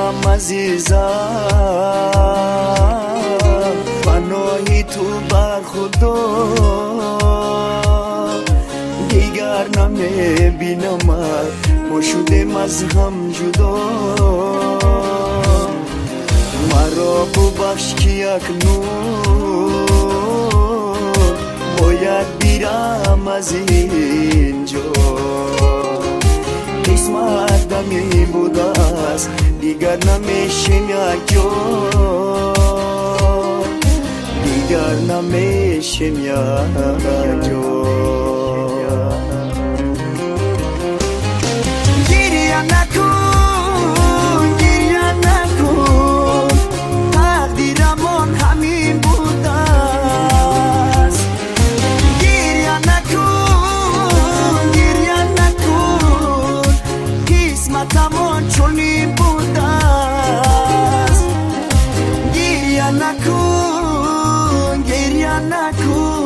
بیرم عزیزم، پناهی تو بر خدا، دیگر نمیبینمت، ما شدیم از هم جدا. مرا ببخش که اکنون باید بیرم از اینجا. قسمت دمی بوده است، دیگر نمیشیم یک جا، دیگر نمیشیم یک جا. گریه نکن، گریه نکن، تقدیرمان همین بوده است. گریه نکن، گریه نکن، قسمتمان چنین بوده است. گریه نکن، گریه نکن.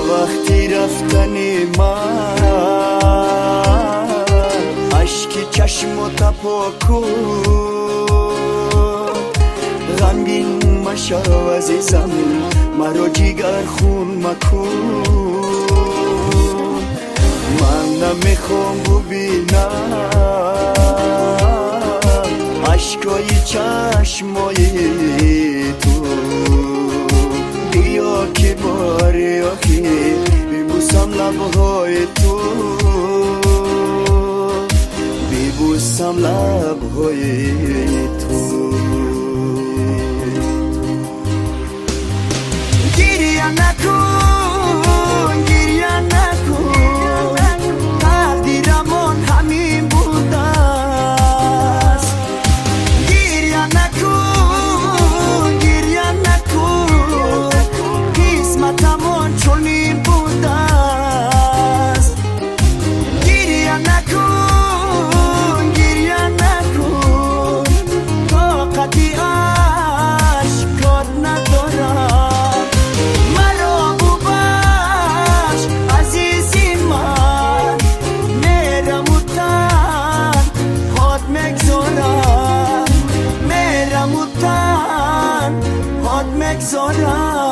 وقتی رفتن من اشک چشم و تپاکن، غمگین مشو عزیزم، مرا جگر خون مکن. من نمیخوام ببینم اشکای چشمای تو. بیا که بار آخر ببوسم لبهای تو، ببوسم لبهای تو. گریه نکن، گریه نکن، تقدیرمان همین بوده است. گریه نکن، گریه نکن، قسمتمان چنین بوده است. گریه نکن، گریه نکن، طاقتی اشکات ندارم. مرا ببخش عزیزی من، میرم و تنهات میگذارم، میرم و تنهات میگذارم.